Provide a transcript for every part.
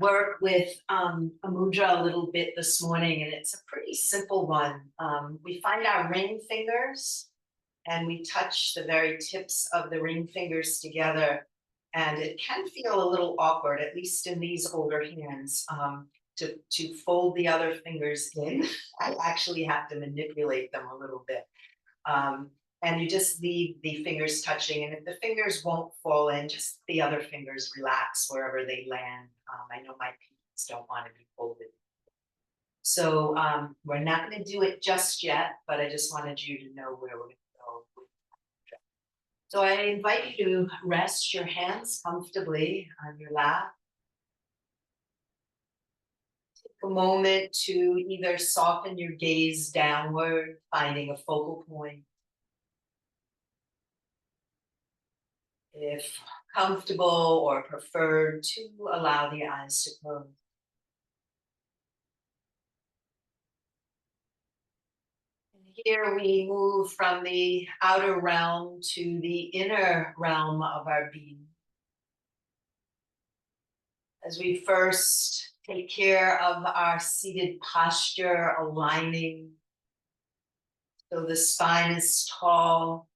work with a mudra a little bit this morning, and it's a pretty simple one. We find our ring fingers and we touch the very tips of the ring fingers together. And it can feel a little awkward, at least in these older hands, to fold the other fingers in. I actually have to manipulate them a little bit. And you just leave the fingers touching. And if the fingers won't fall in, just the other fingers relax wherever they land. I know my peeps don't want to be folded. So we're not going to do it just yet, but I just wanted you to know where we're going to go with that. So I invite you to rest your hands comfortably on your lap. Take a moment to either soften your gaze downward, finding a focal point. If comfortable or preferred, to allow the eyes to close. And here we move from the outer realm to the inner realm of our being. As we first take care of our seated posture, aligning so the spine is tall,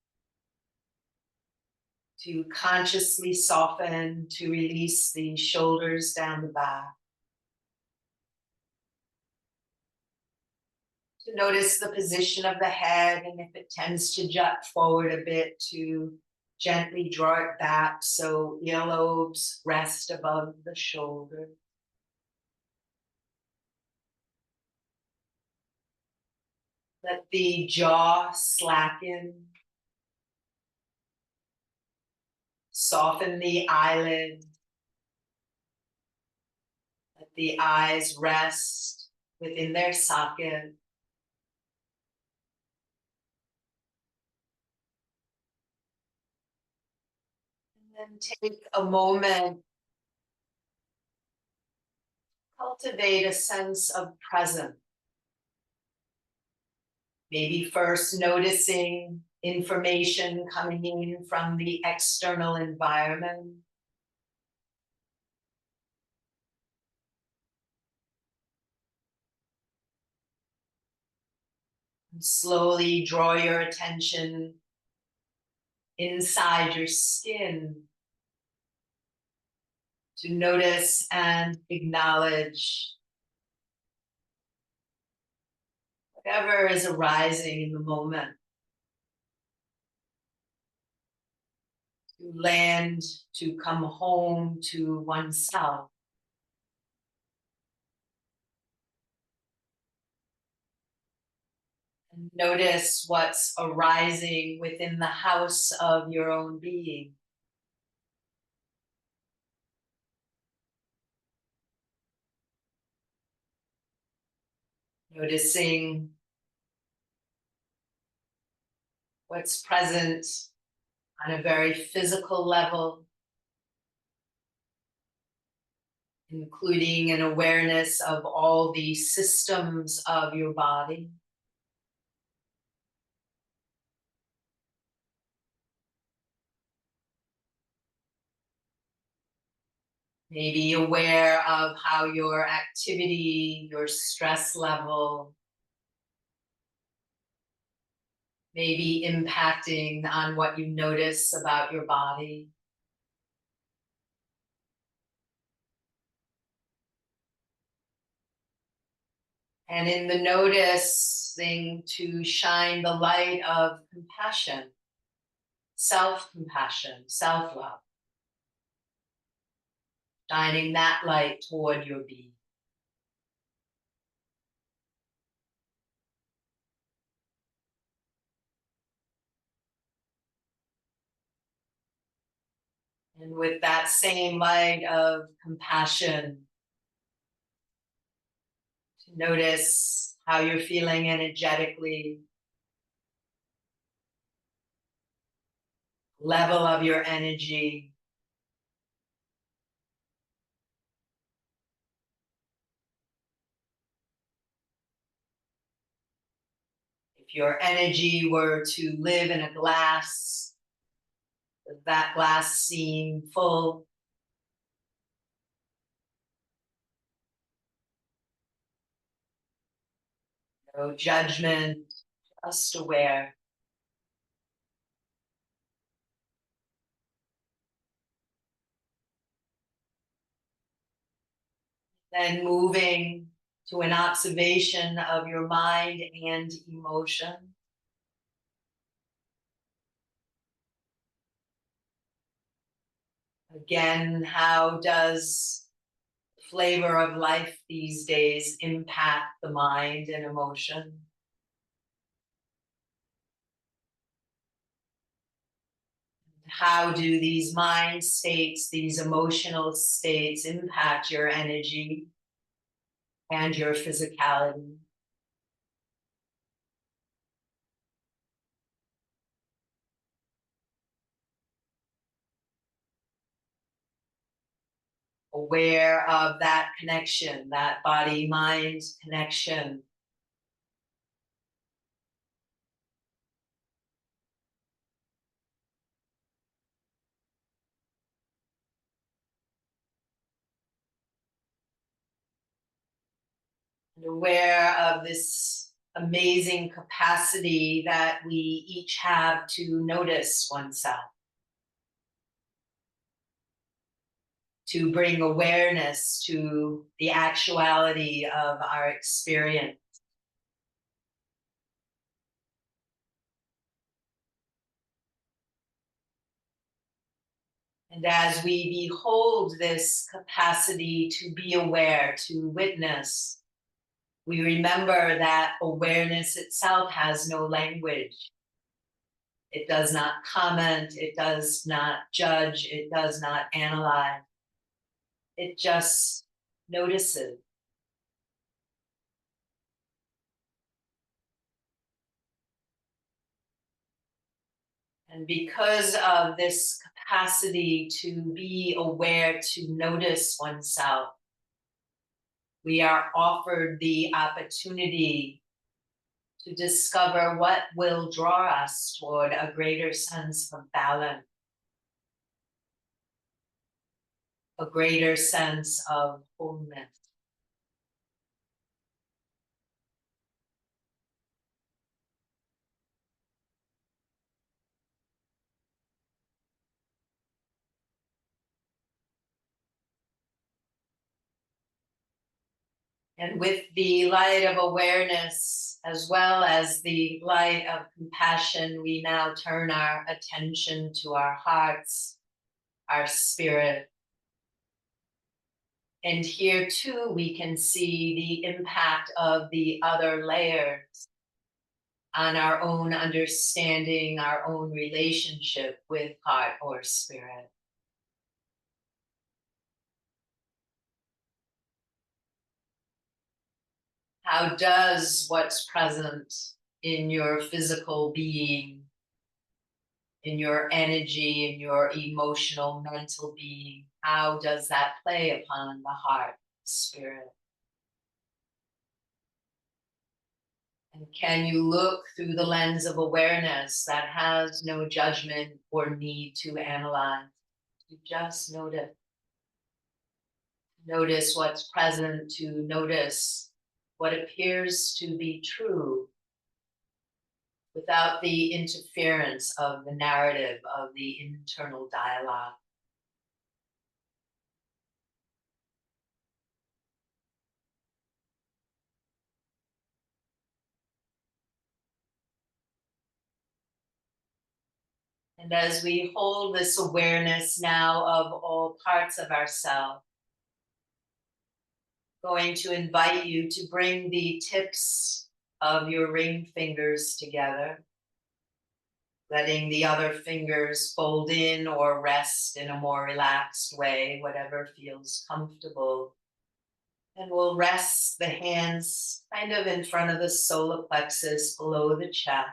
to consciously soften, to release the shoulders down the back. To notice the position of the head, and if it tends to jut forward a bit, to gently draw it back so earlobes rest above the shoulder. Let the jaw slacken. Soften the eyelid. Let the eyes rest within their socket. And then take a moment. Cultivate a sense of presence. Maybe first noticing information coming in from the external environment. And slowly draw your attention inside your skin to notice and acknowledge whatever is arising in the moment. To land, to come home to oneself. And notice what's arising within the house of your own being. Noticing what's present on a very physical level, including an awareness of all the systems of your body. Maybe aware of how your activity, your stress level may be impacting on what you notice about your body. And in the noticing, to shine the light of compassion, self-compassion, self-love. Shining that light toward your being. And with that same light of compassion, to notice how you're feeling energetically, level of your energy. If your energy were to live in a glass, does that glass seem full? No judgment, just aware. Then moving to an observation of your mind and emotion. Again, how does the flavor of life these days impact the mind and emotion? How do these mind states, these emotional states impact your energy and your physicality? Aware of that connection, that body-mind connection. And aware of this amazing capacity that we each have to notice oneself, to bring awareness to the actuality of our experience. And as we behold this capacity to be aware, to witness, we remember that awareness itself has no language. It does not comment, it does not judge, it does not analyze. It just notices. And because of this capacity to be aware, to notice oneself, we are offered the opportunity to discover what will draw us toward a greater sense of balance, a greater sense of wholeness. And with the light of awareness, as well as the light of compassion, we now turn our attention to our hearts, our spirit. And here too, we can see the impact of the other layers on our own understanding, our own relationship with heart or spirit. How does what's present in your physical being, in your energy, in your emotional, mental being, how does that play upon the heart, spirit? And can you look through the lens of awareness that has no judgment or need to analyze? You just notice. Notice what's present, to notice what appears to be true without the interference of the narrative of the internal dialogue. And as we hold this awareness now of all parts of ourselves, going to invite you to bring the tips of your ring fingers together, letting the other fingers fold in or rest in a more relaxed way, whatever feels comfortable. And we'll rest the hands kind of in front of the solar plexus below the chest,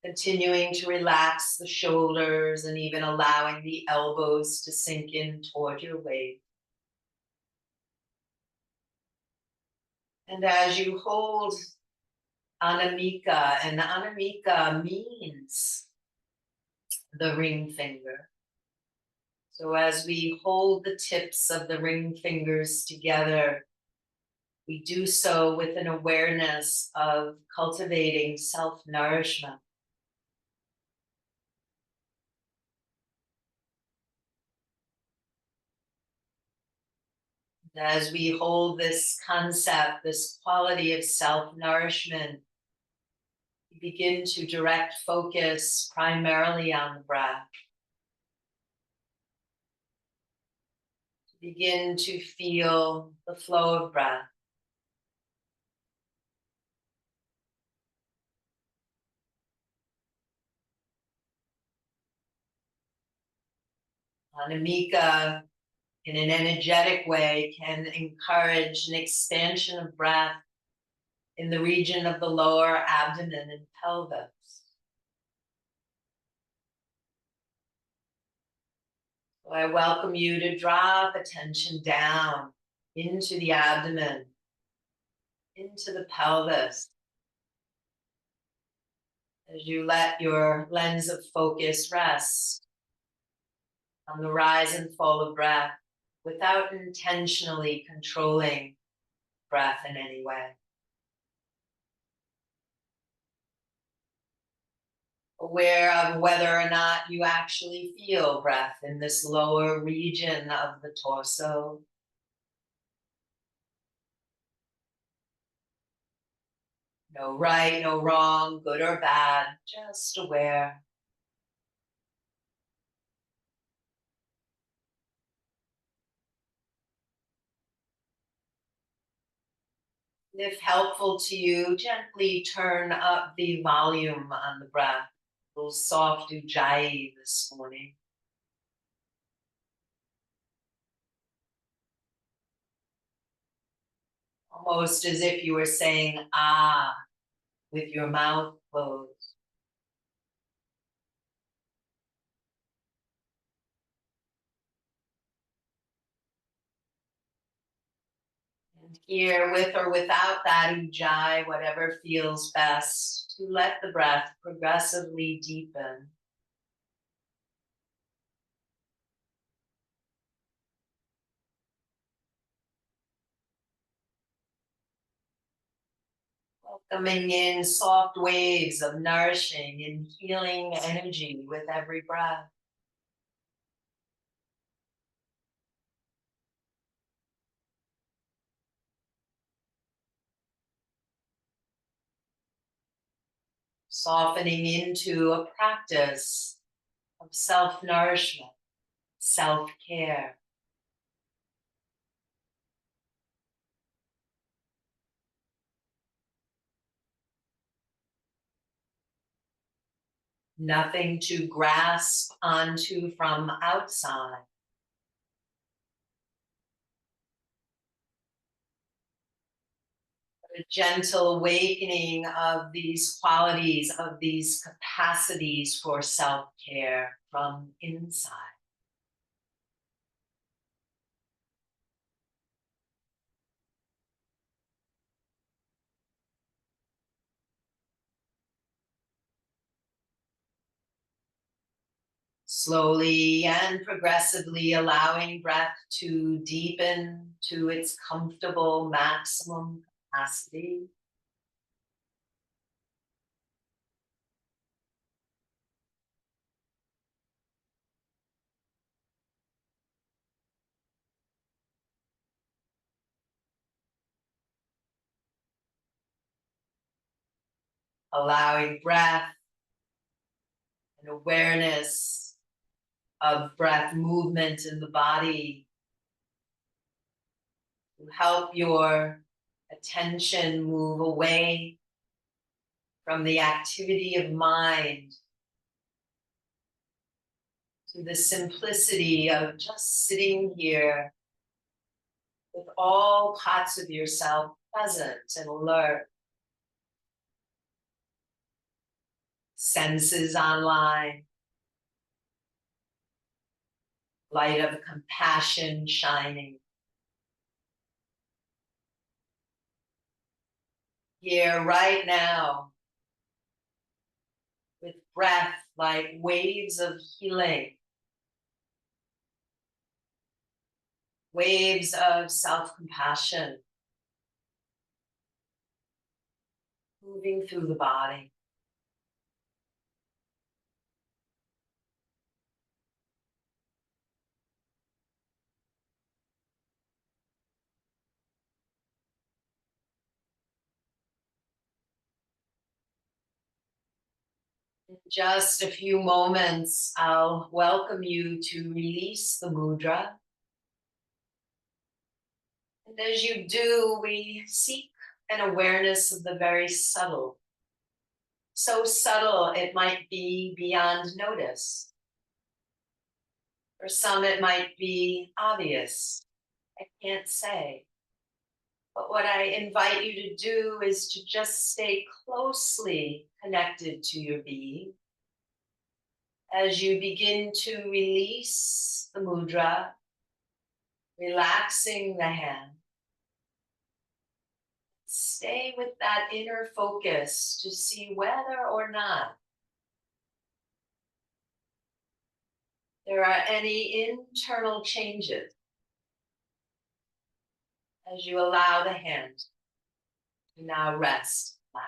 continuing to relax the shoulders and even allowing the elbows to sink in toward your waist. And as you hold Anamika, and Anamika means the ring finger. So as we hold the tips of the ring fingers together, We do so with an awareness of cultivating self-nourishment. As we hold this concept, this quality of self-nourishment, we begin to direct focus primarily on the breath. Begin to feel the flow of breath. Anamika, in an energetic way, can encourage an expansion of breath in the region of the lower abdomen and pelvis. So I welcome you to drop attention down into the abdomen, into the pelvis, as you let your lens of focus rest on the rise and fall of breath without intentionally controlling breath in any way. Aware of whether or not you actually feel breath in this lower region of the torso. No right, no wrong, good or bad, just aware. If helpful to you, gently turn up the volume on the breath. A little soft ujjayi this morning. Almost as if you were saying ah with your mouth closed. And here, with or without that ujjayi, whatever feels best, to let the breath progressively deepen. Welcoming in soft waves of nourishing and healing energy with every breath. Softening into a practice of self-nourishment, self-care. Nothing to grasp onto from outside. A gentle awakening of these qualities, of these capacities for self-care from inside. Slowly and progressively allowing breath to deepen to its comfortable maximum capacity. Allowing breath and awareness of breath movement in the body to help your attention move away from the activity of mind to the simplicity of just sitting here with all parts of yourself present and alert. Senses online, light of compassion shining. Here, right now, with breath like waves of healing, waves of self-compassion, moving through the body. In just a few moments, I'll welcome you to release the mudra. And as you do, we seek an awareness of the very subtle. So subtle, it might be beyond notice. For some, it might be obvious. I can't say. But what I invite you to do is to just stay closely connected to your being as you begin to release the mudra, relaxing the hand. Stay with that inner focus to see whether or not there are any internal changes as you allow the hand to now rest flat.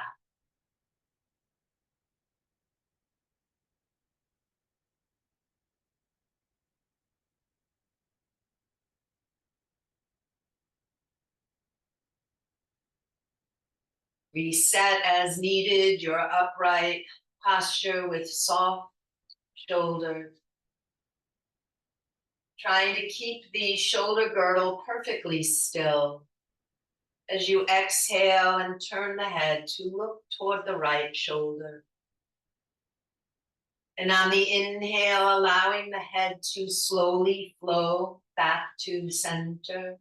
Reset as needed your upright posture with soft shoulders. Trying to keep the shoulder girdle perfectly still as you exhale and turn the head to look toward the right shoulder. And on the inhale, allowing the head to slowly flow back to center.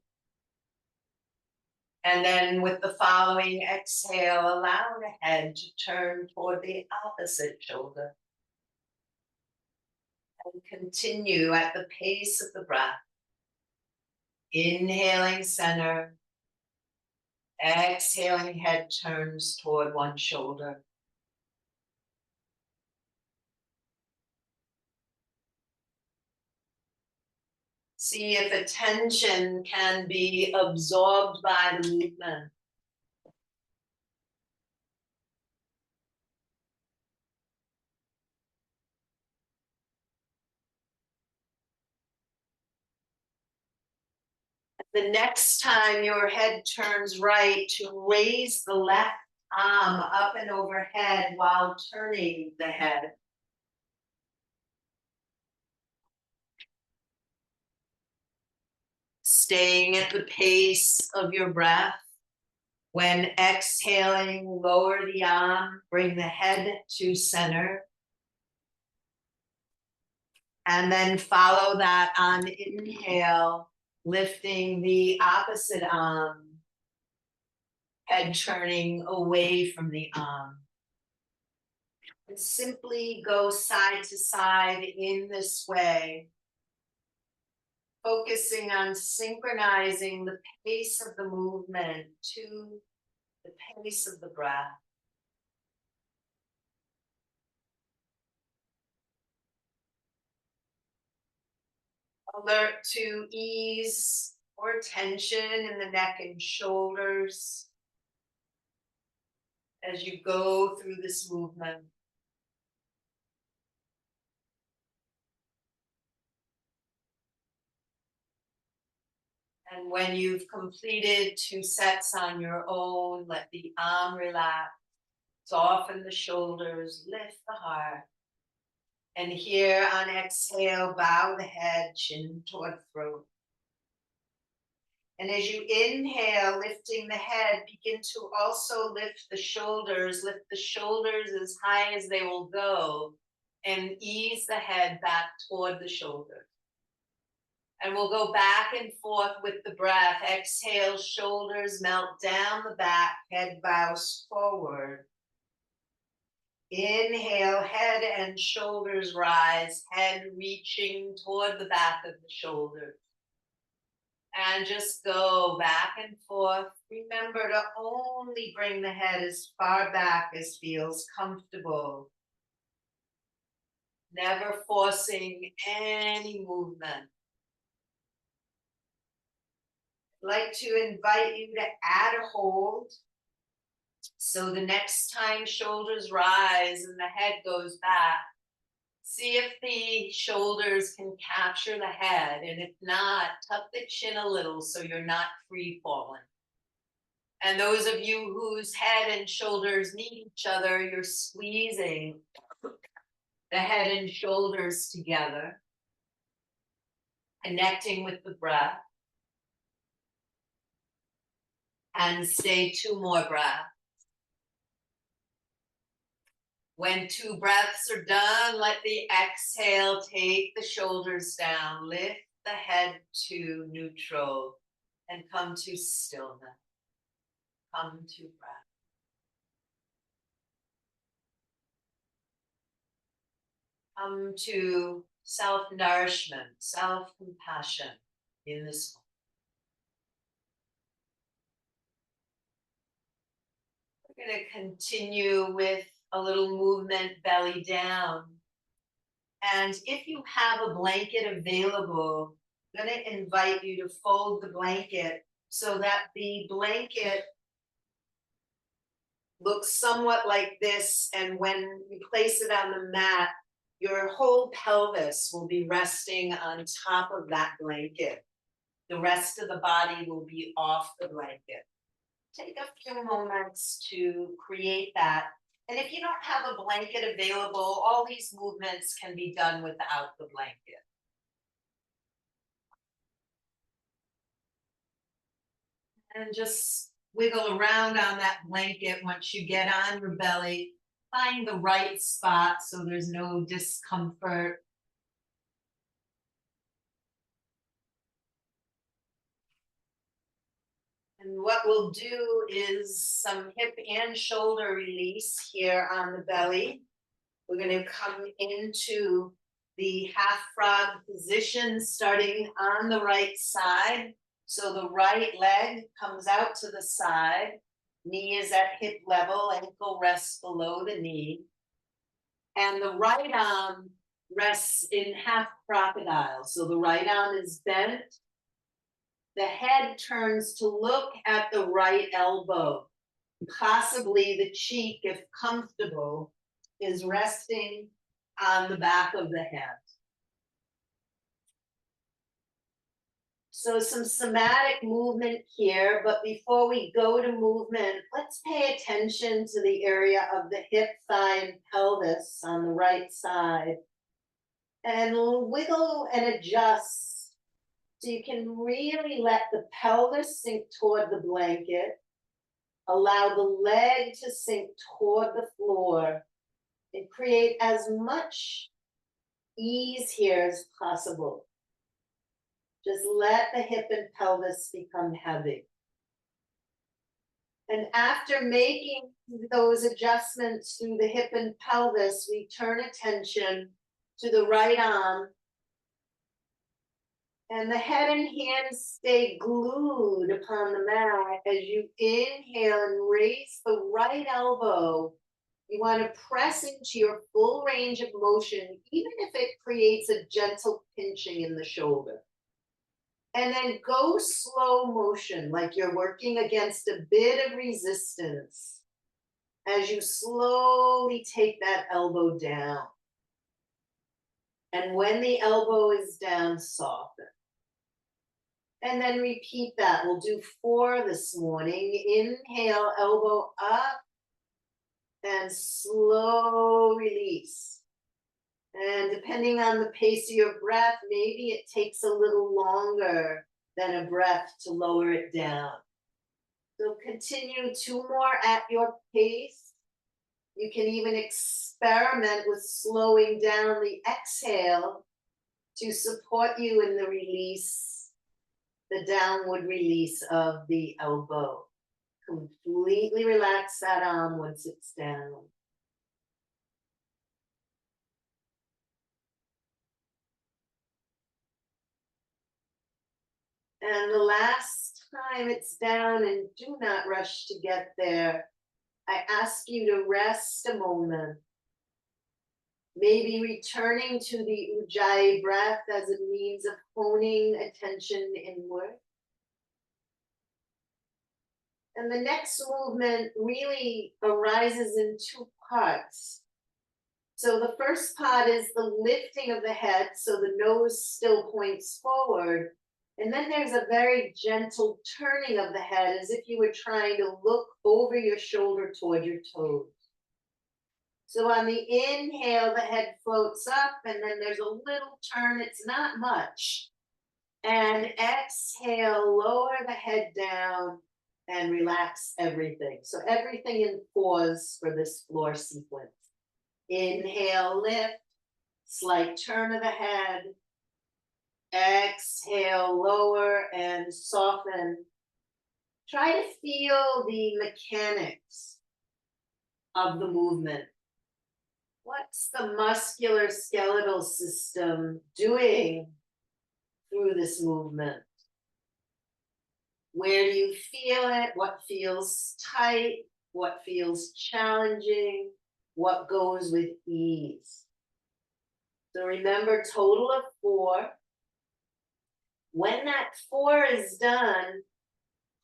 And then with the following exhale, allow the head to turn toward the opposite shoulder. And continue at the pace of the breath. Inhaling center. Exhaling, head turns toward one shoulder. See if attention can be absorbed by the movement. The next time your head turns right, to raise the left arm up and overhead while turning the head. Staying at the pace of your breath. When exhaling, lower the arm, bring the head to center. And then follow that on inhale, lifting the opposite arm, head turning away from the arm. And simply go side to side in this way, focusing on synchronizing the pace of the movement to the pace of the breath. Alert to ease or tension in the neck and shoulders as you go through this movement. And when you've completed 2 sets on your own, let the arm relax, soften the shoulders, lift the heart. And here on exhale, bow the head, chin toward throat. And as you inhale, lifting the head, begin to also lift the shoulders as high as they will go, and ease the head back toward the shoulders. And we'll go back and forth with the breath. Exhale, shoulders melt down the back, head bows forward. Inhale, head and shoulders rise, head reaching toward the back of the shoulders. And just go back and forth. Remember to only bring the head as far back as feels comfortable. Never forcing any movement. I'd like to invite you to add a hold. So the next time shoulders rise and the head goes back, see if the shoulders can capture the head, and if not, tuck the chin a little so you're not free falling. And those of you whose head and shoulders meet each other, you're squeezing the head and shoulders together, connecting with the breath. And stay 2 more breaths. When 2 breaths are done, let the exhale take the shoulders down, lift the head to neutral, and come to stillness. Come to breath. Come to self-nourishment, self-compassion in this moment. We're going to continue with a little movement belly down. And if you have a blanket available, I'm going to invite you to fold the blanket so that the blanket looks somewhat like this. And when you place it on the mat, your whole pelvis will be resting on top of that blanket. The rest of the body will be off the blanket. Take a few moments to create that. And if you don't have a blanket available, all these movements can be done without the blanket. And just wiggle around on that blanket once you get on your belly. Find the right spot so there's no discomfort. And what we'll do is some hip and shoulder release here on the belly. We're going to come into the half frog position, starting on the right side. So the right leg comes out to the side. Knee is at hip level, ankle rests below the knee. And the right arm rests in half crocodile. So the right arm is bent. The head turns to look at the right elbow. Possibly the cheek, if comfortable, is resting on the back of the head. So some somatic movement here, but before we go to movement, let's pay attention to the area of the hip, thigh, and pelvis on the right side. And wiggle and adjust so you can really let the pelvis sink toward the blanket. Allow the leg to sink toward the floor and create as much ease here as possible. Just let the hip and pelvis become heavy. And after making those adjustments through the hip and pelvis, we turn attention to the right arm. And the head and hands stay glued upon the mat as you inhale and raise the right elbow. You want to press into your full range of motion, even if it creates a gentle pinching in the shoulder. And then go slow motion, like you're working against a bit of resistance as you slowly take that elbow down. And when the elbow is down, soften. And then repeat that. We'll do 4 this morning. Inhale, elbow up, and slow release. And depending on the pace of your breath, maybe it takes a little longer than a breath to lower it down. So continue 2 more at your pace. You can even experiment with slowing down the exhale to support you in the release, the downward release of the elbow. Completely relax that arm once it's down. And the last time it's down, and do not rush to get there, I ask you to rest a moment. Maybe returning to the Ujjayi breath as a means of honing attention inward. And the next movement really arises in two parts. So the first part is the lifting of the head, so the nose still points forward. And then there's a very gentle turning of the head as if you were trying to look over your shoulder toward your toes. So on the inhale, the head floats up, and then there's a little turn. It's not much. And exhale, lower the head down and relax everything. So everything in pause for this floor sequence. Inhale, lift, slight turn of the head. Exhale, lower and soften. Try to feel the mechanics of the movement. What's the muscular skeletal system doing through this movement? Where do you feel it? What feels tight? What feels challenging? What goes with ease? So remember, total of 4. When that 4 is done,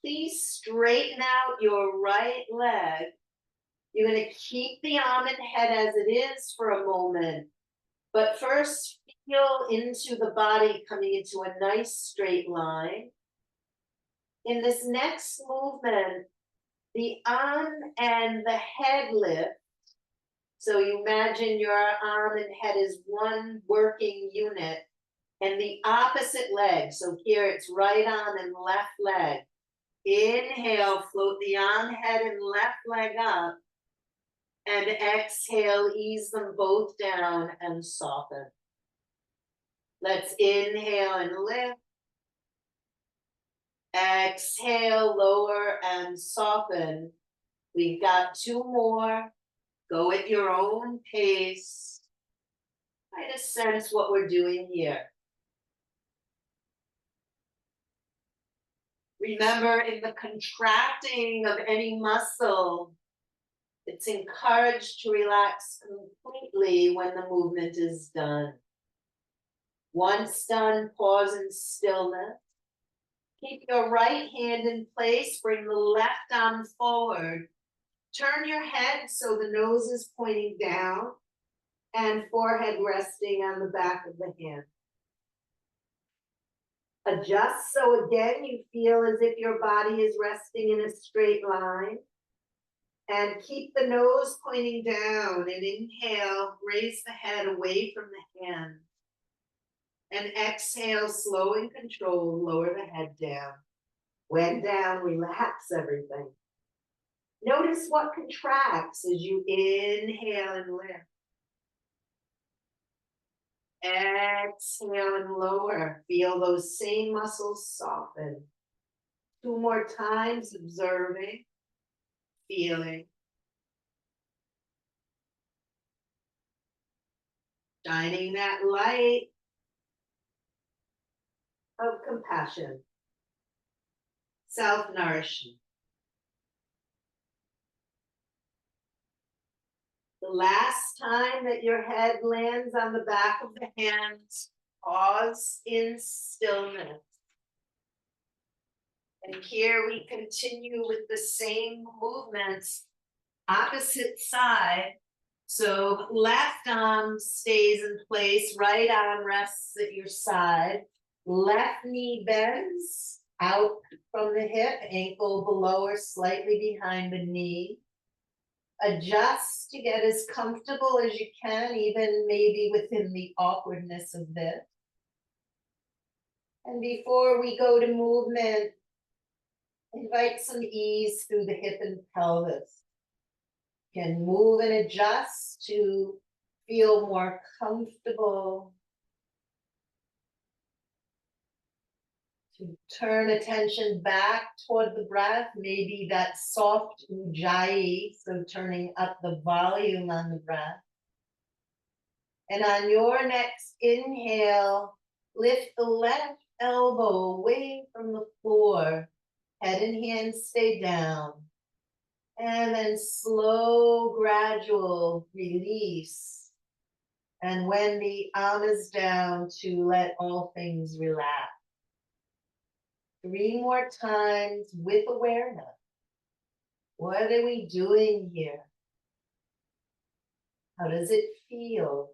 please straighten out your right leg. You're going to keep the arm and head as it is for a moment, but first feel into the body coming into a nice straight line. In this next movement, the arm and the head lift. So you imagine your arm and head is one working unit, and the opposite leg. So here it's right arm and left leg. Inhale, float the arm, head, and left leg up. And exhale, ease them both down and soften. Let's inhale and lift. Exhale, lower and soften. We've got 2 more. Go at your own pace. Try to sense what we're doing here. Remember, in the contracting of any muscle, it's encouraged to relax completely when the movement is done. Once done, pause in stillness. Keep your right hand in place, bring the left arm forward. Turn your head so the nose is pointing down and forehead resting on the back of the hand. Adjust so again you feel as if your body is resting in a straight line. And keep the nose pointing down, and inhale, raise the head away from the hand. And exhale, slow and controlled, lower the head down. When down, relax everything. Notice what contracts as you inhale and lift. Exhale and lower. Feel those same muscles soften. 2 more times, observing, feeling. Shining that light of compassion, self-nourishment. The last time that your head lands on the back of the hands, pause in stillness. And here we continue with the same movements, opposite side. So left arm stays in place, right arm rests at your side. Left knee bends out from the hip, ankle below or slightly behind the knee. Adjust to get as comfortable as you can, even maybe within the awkwardness of this. And before we go to movement, invite some ease through the hip and pelvis. You can move and adjust to feel more comfortable. To turn attention back toward the breath, maybe that soft ujjayi, so turning up the volume on the breath. And on your next inhale, lift the left elbow away from the floor. Head and hands stay down. And then slow, gradual release. And when the arm is down, to let all things relax. 3 more times with awareness. What are we doing here? How does it feel?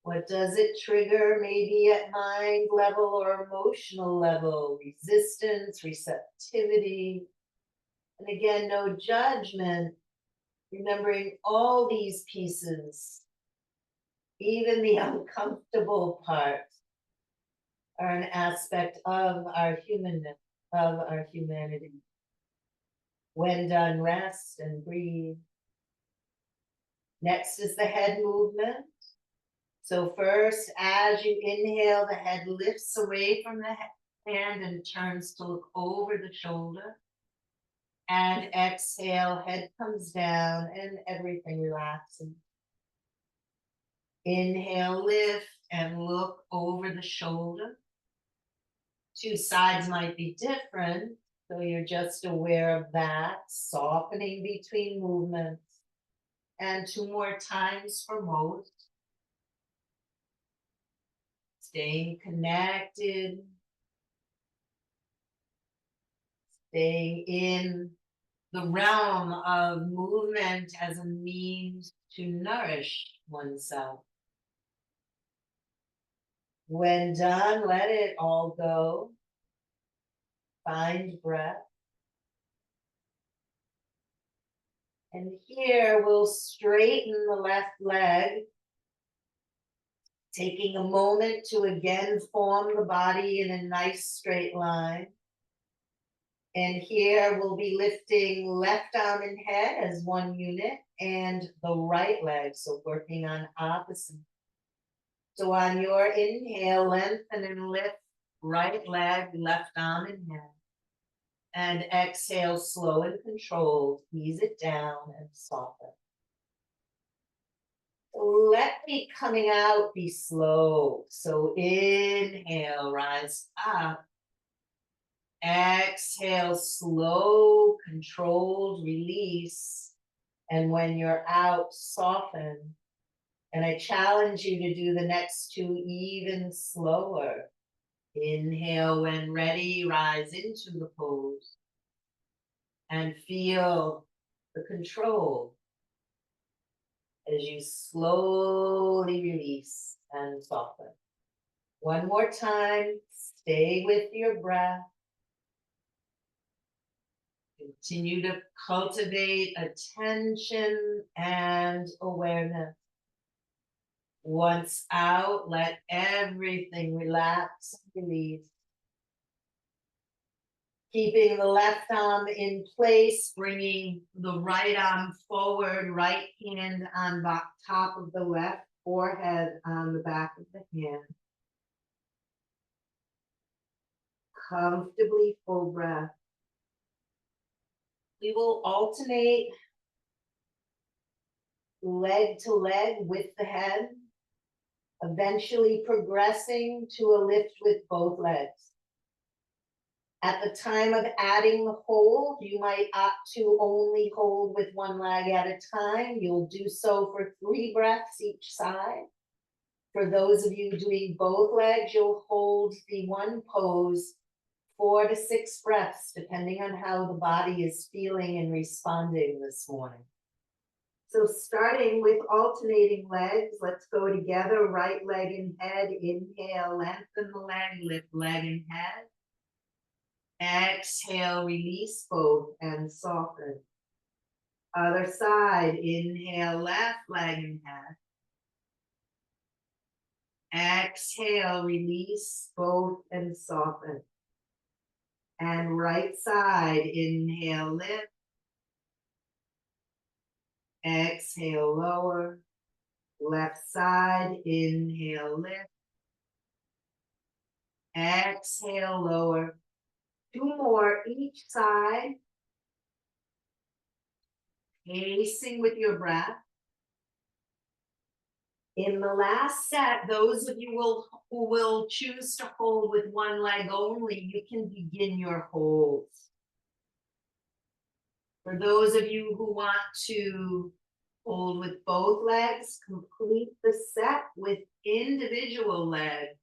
What does it trigger, maybe at mind level or emotional level? Resistance, receptivity. And again, no judgment. Remembering all these pieces, even the uncomfortable parts, are an aspect of our humanness, of our humanity. When done, rest and breathe. Next is the head movement. So first, as you inhale, the head lifts away from the hand and turns to look over the shoulder. And exhale, head comes down and everything relaxes. Inhale, lift and look over the shoulder. Two sides might be different, so you're just aware of that, softening between movements. And two more times for most. Staying connected, staying in the realm of movement as a means to nourish oneself. When done, let it all go. Find breath. And here we'll straighten the left leg, taking a moment to again form the body in a nice straight line. And here we'll be lifting left arm and head as one unit and the right leg, so working on opposite. So on your inhale, lengthen and lift right leg, left arm and head. And exhale, slow and controlled, ease it down and soften. Let the coming out be slow. So inhale, rise up. Exhale, slow, controlled release. And when you're out, soften. And I challenge you to do the next two even slower. Inhale, when ready, rise into the pose. And feel the control as you slowly release and soften. One more time, stay with your breath. Continue to cultivate attention and awareness. Once out, let everything relax and release. Keeping the left arm in place, bringing the right arm forward, right hand on the top of the left forehead on the back of the hand. Comfortably full breath. We will alternate leg to leg with the head, eventually progressing to a lift with both legs. At the time of adding the hold, you might opt to only hold with one leg at a time. You'll do so for 3 breaths each side. For those of you doing both legs, you'll hold the one pose 4 to 6 breaths, depending on how the body is feeling and responding this morning. So starting with alternating legs, let's go together, right leg and head. Inhale, lengthen the leg, lift leg and head. Exhale, release both and soften. Other side, inhale, left leg and head. Exhale, release both and soften. And right side, inhale, lift. Exhale, lower. Left side, inhale, lift. Exhale, lower. 2 more each side. Pacing with your breath. In the last set, those of you who will choose to hold with one leg only, you can begin your holds. For those of you who want to Hold with both legs, complete the set with individual legs.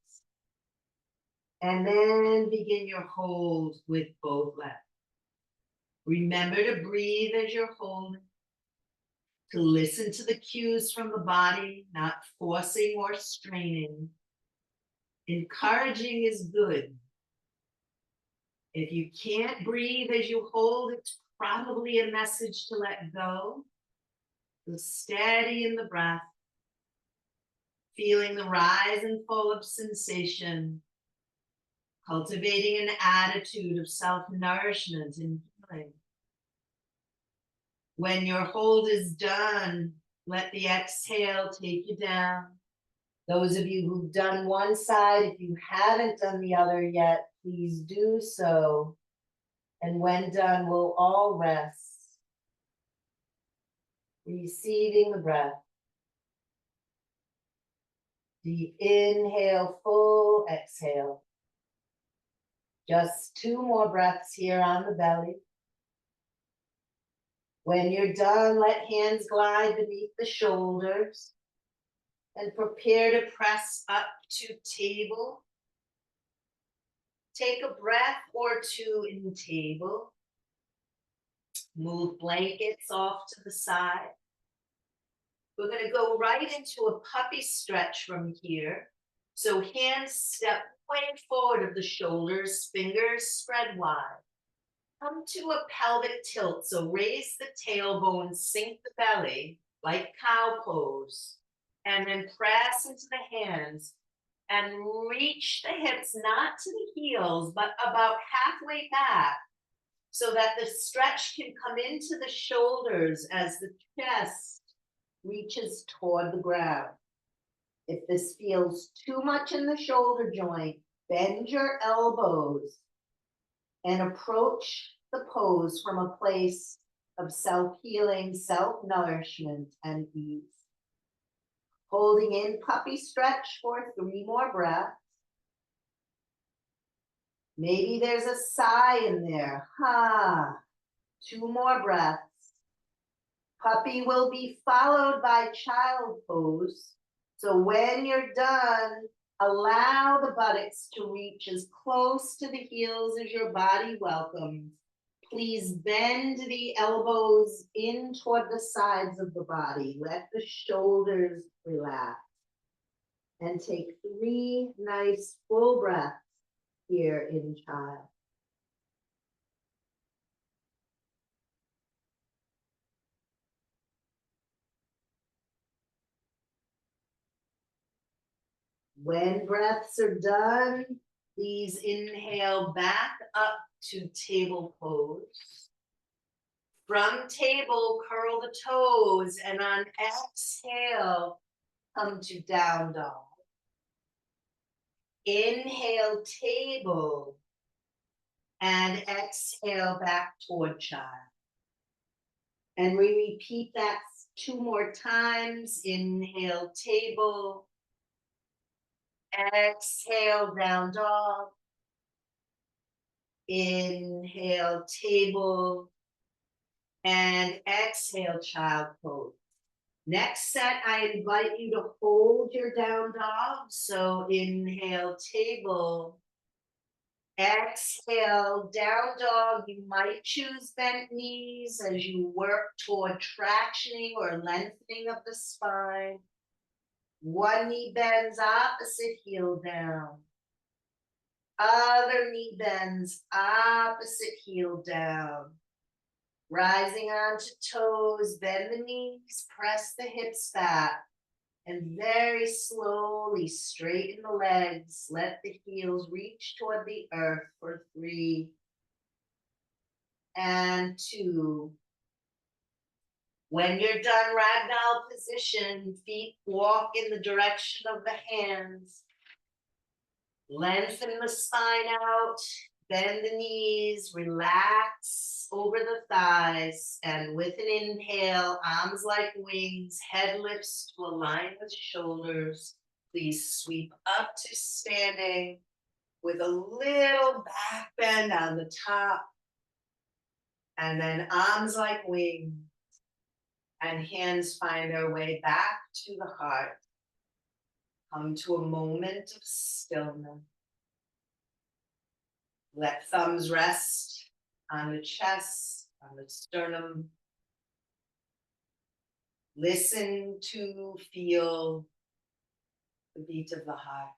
And then begin your hold with both legs. Remember to breathe as you're holding, to listen to the cues from the body, not forcing or straining. Encouraging is good. If you can't breathe as you hold, it's probably a message to let go. So steady in the breath, feeling the rise and fall of sensation, cultivating an attitude of self-nourishment and healing. When your hold is done, let the exhale take you down. Those of you who've done one side, if you haven't done the other yet, please do so. And when done, we'll all rest. Receiving the breath. Deep inhale, full exhale. Just 2 more breaths here on the belly. When you're done, let hands glide beneath the shoulders and prepare to press up to table. Take a breath or 2 in table. Move blankets off to the side. We're going to go right into a puppy stretch from here. So hands step way forward of the shoulders, fingers spread wide. Come to a pelvic tilt, so raise the tailbone, sink the belly, like cow pose, and then press into the hands and reach the hips, not to the heels, but about halfway back, so that the stretch can come into the shoulders as the chest reaches toward the ground. If this feels too much in the shoulder joint, bend your elbows and approach the pose from a place of self-healing, self-nourishment, and ease. Holding in puppy stretch for 3 more breaths. Maybe there's a sigh in there. 2 more breaths. Puppy will be followed by child pose. So when you're done, allow the buttocks to reach as close to the heels as your body welcomes. Please bend the elbows in toward the sides of the body. Let the shoulders relax. And take 3 nice full breaths here in child. When breaths are done, please inhale back up to table pose. From table, curl the toes, and on exhale, come to down dog. Inhale, table, and exhale back toward child. And we repeat that 2 more times. Inhale, table. Exhale, down dog. Inhale, table. And exhale, child pose. Next set, I invite you to hold your down dog. So inhale, table. Exhale, down dog. You might choose bent knees as you work toward tractioning or lengthening of the spine. One knee bends, opposite heel down. Other knee bends, opposite heel down. Rising onto toes, bend the knees, press the hips back, and very slowly straighten the legs. Let the heels reach toward the earth for 3 and 2. When you're done, ragdoll position, feet walk in the direction of the hands. Lengthen the spine out, bend the knees, relax over the thighs, and with an inhale, arms like wings, head lifts to align with shoulders. Please sweep up to standing with a little back bend on the top, and then arms like wings. And hands find their way back to the heart. Come to a moment of stillness. Let thumbs rest on the chest, on the sternum. Listen to, feel the beat of the heart.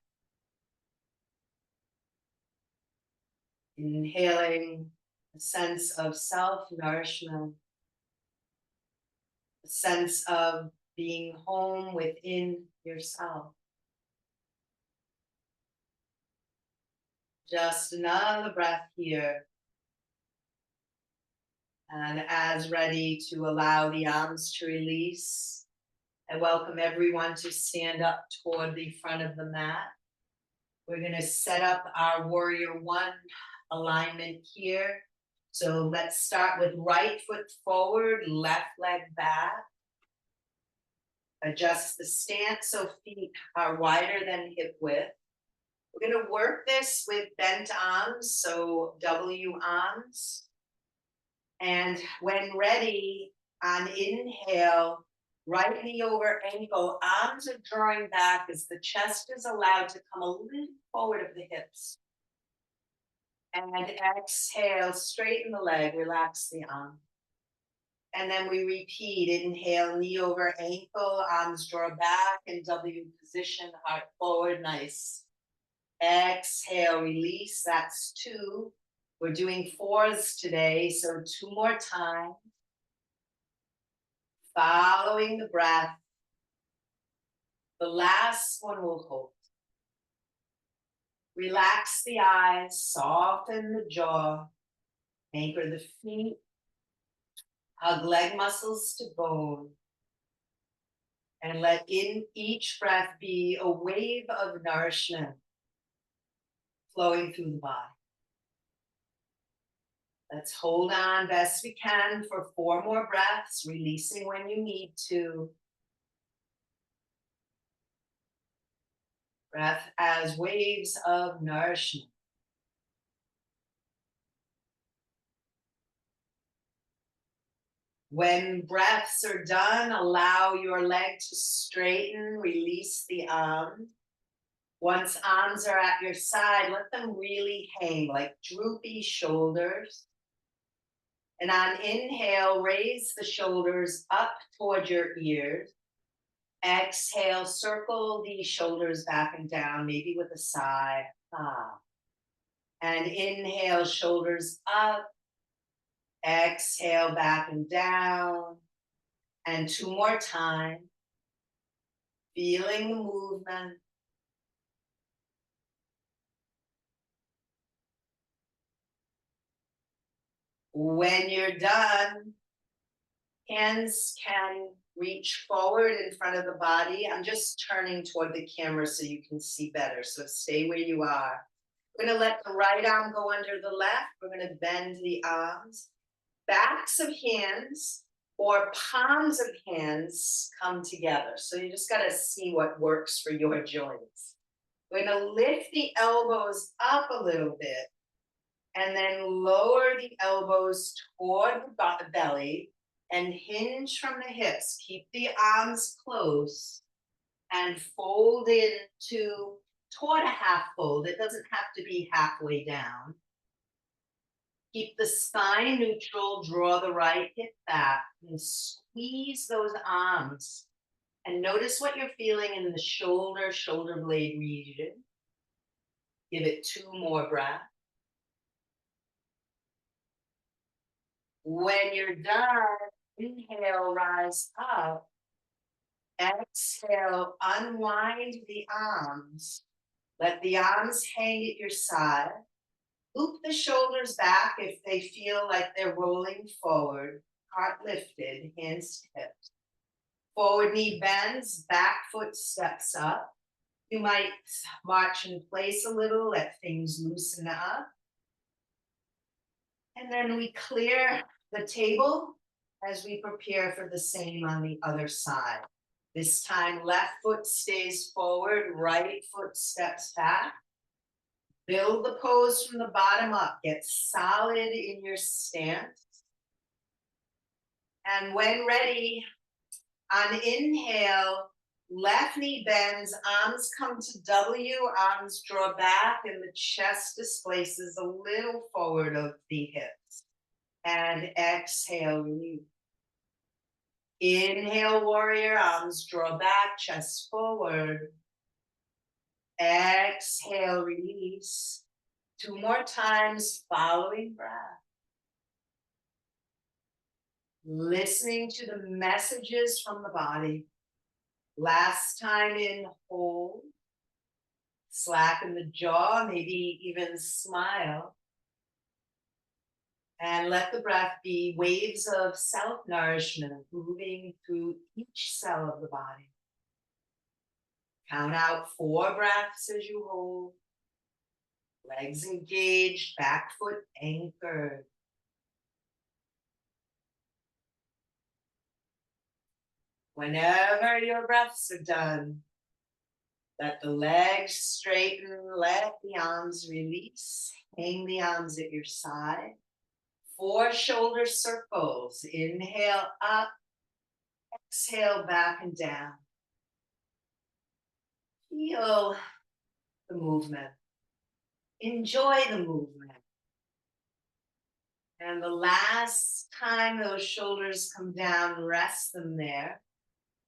Inhaling a sense of self-nourishment, a sense of being home within yourself. Just another breath here. And as ready to allow the arms to release, I welcome everyone to stand up toward the front of the mat. We're going to set up our warrior one alignment here. So let's start with right foot forward, left leg back. Adjust the stance so feet are wider than hip width. We're going to work this with bent arms, so W arms. And when ready, on inhale, right knee over ankle, arms are drawing back as the chest is allowed to come a little forward of the hips. And exhale, straighten the leg, relax the arm. And then we repeat, inhale, knee over ankle, arms draw back in W position, heart forward, nice. Exhale, release, that's 2. We're doing 4s today, so 2 more times. Following the breath. The last one will hold. Relax the eyes, soften the jaw, anchor the feet, hug leg muscles to bone, and let in each breath be a wave of nourishment flowing through the body. Let's hold on best we can for 4 more breaths, releasing when you need to. Breath as waves of nourishment. When breaths are done, allow your leg to straighten, release the arm. Once arms are at your side, let them really hang like droopy shoulders. And on inhale, raise the shoulders up toward your ears. Exhale, circle the shoulders back and down, maybe with a sigh. And inhale, shoulders up. Exhale, back and down. And 2 more times. Feeling the movement. When you're done, hands can reach forward in front of the body. I'm just turning toward the camera so you can see better. So stay where you are. We're going to let the right arm go under the left. We're going to bend the arms. Backs of hands or palms of hands come together. So you just got to see what works for your joints. We're going to lift the elbows up a little bit and then lower the elbows toward the belly and hinge from the hips. Keep the arms close and fold into toward a half fold. It doesn't have to be halfway down. Keep the spine neutral, draw the right hip back and squeeze those arms. And notice what you're feeling in the shoulder blade region. Give it 2 more breaths. When you're done, inhale, rise up. Exhale, unwind the arms. Let the arms hang at your side. Loop the shoulders back if they feel like they're rolling forward. Heart lifted, hands to hips. Forward knee bends, back foot steps up. You might march in place a little, let things loosen up. And then we clear the table as we prepare for the same on the other side. This time, left foot stays forward, right foot steps back. Build the pose from the bottom up. Get solid in your stance. And when ready, On inhale, left knee bends, arms come to W, arms draw back, and the chest displaces a little forward of the hips. And exhale, release. Inhale, warrior, arms draw back, chest forward. Exhale, release. 2 more times, following breath. Listening to the messages from the body. Last time in, hold. Slacken the jaw, maybe even smile. And let the breath be waves of self-nourishment moving through each cell of the body. Count out 4 breaths as you hold. Legs engaged, back foot anchored. Whenever your breaths are done, let the legs straighten, let the arms release. Hang the arms at your side. 4 shoulder circles. Inhale up, exhale back and down. Feel the movement. Enjoy the movement. And the last time those shoulders come down, rest them there.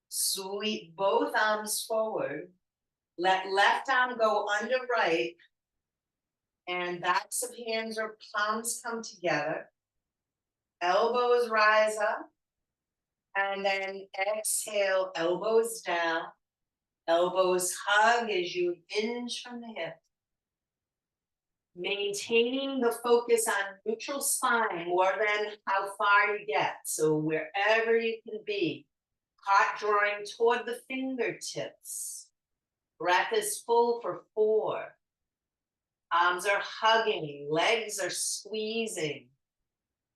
Sweep both arms forward. Let left arm go under right. And backs of hands or palms come together. Elbows rise up. And then exhale, elbows down. Elbows hug as you hinge from the hip. Maintaining the focus on neutral spine more than how far you get. So wherever you can be, heart drawing toward the fingertips. Breath is full for 4. Arms are hugging, legs are squeezing.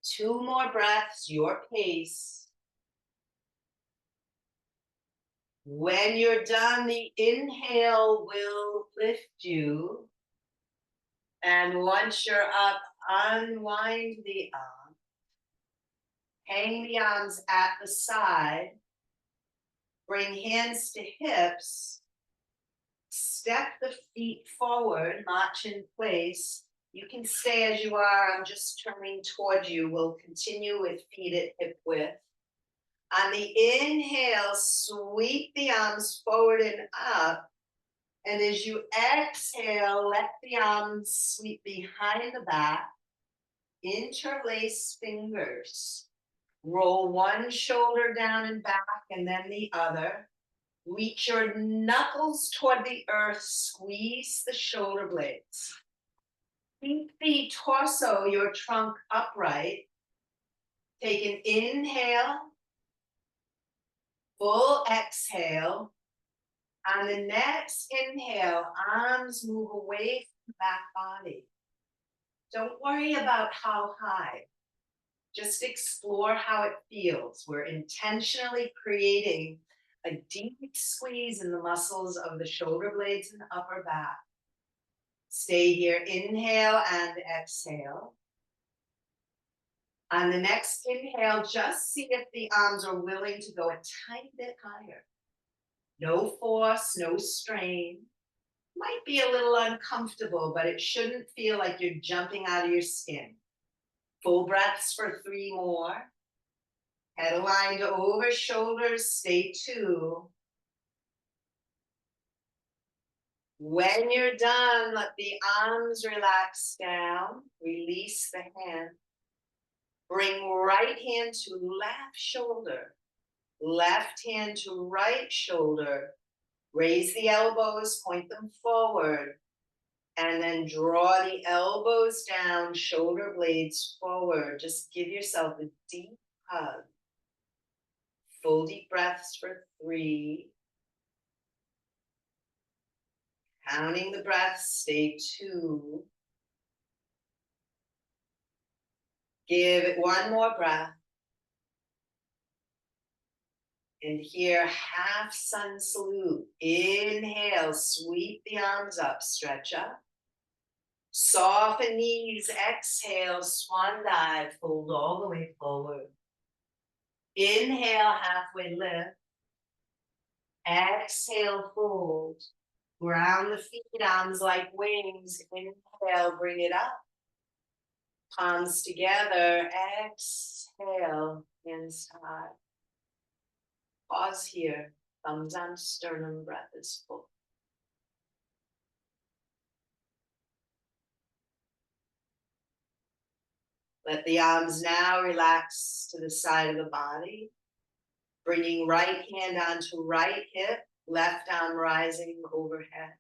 2 more breaths, your pace. When you're done, the inhale will lift you. And once you're up, unwind the arm. Hang the arms at the side. Bring hands to hips. Step the feet forward, march in place. You can stay as you are. I'm just turning toward you. We'll continue with feet at hip width. On the inhale, sweep the arms forward and up. And as you exhale, let the arms sweep behind the back. Interlace fingers. Roll one shoulder down and back and then the other. Reach your knuckles toward the earth. Squeeze the shoulder blades. Keep the torso, your trunk upright. Take an inhale. Full exhale. On the next inhale, arms move away from the back body. Don't worry about how high. Just explore how it feels. We're intentionally creating a deep squeeze in the muscles of the shoulder blades and upper back. Stay here, inhale and exhale. On the next inhale, just see if the arms are willing to go a tiny bit higher. No force, no strain. Might be a little uncomfortable, but it shouldn't feel like you're jumping out of your skin. Full breaths for 3 more. Head aligned over shoulders, stay 2. When you're done, let the arms relax down. Release the hand. Bring right hand to left shoulder. Left hand to right shoulder. Raise the elbows, point them forward. And then draw the elbows down, shoulder blades forward. Just give yourself a deep hug. Full deep breaths for 3. Counting the breaths, stay 2. Give it 1 more breath. And here, half sun salute. Inhale, sweep the arms up, stretch up. Soften knees, exhale, swan dive, fold all the way forward. Inhale, halfway lift. Exhale, fold. Ground the feet, arms like wings. Inhale, bring it up. Palms together. Exhale, inside. Pause here. Thumbs on sternum, breath is full. Let the arms now relax to the side of the body. Bringing right hand onto right hip, left arm rising overhead.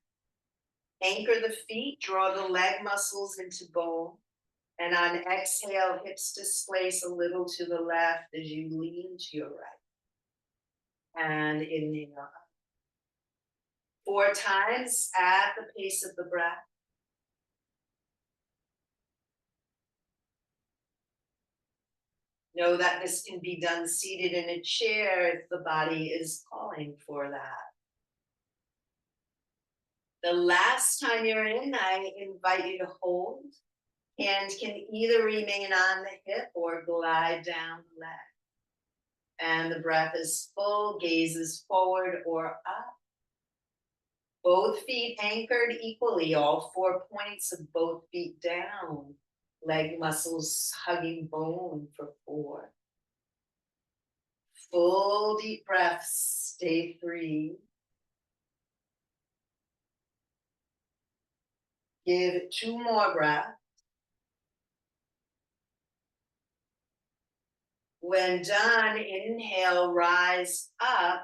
Anchor the feet, draw the leg muscles into bone. And on exhale, hips displace a little to the left as you lean to your right. And inhale. 4 times at the pace of the breath. Know that this can be done seated in a chair if the body is calling for that. The last time you're in, I invite you to hold. Hands can either remain on the hip or glide down the leg. And the breath is full, gaze is forward or up. Both feet anchored equally, all 4 points of both feet down. Leg muscles hugging bone for 4. Full deep breaths, stay 3. Give it 2 more breaths. When done, inhale, rise up.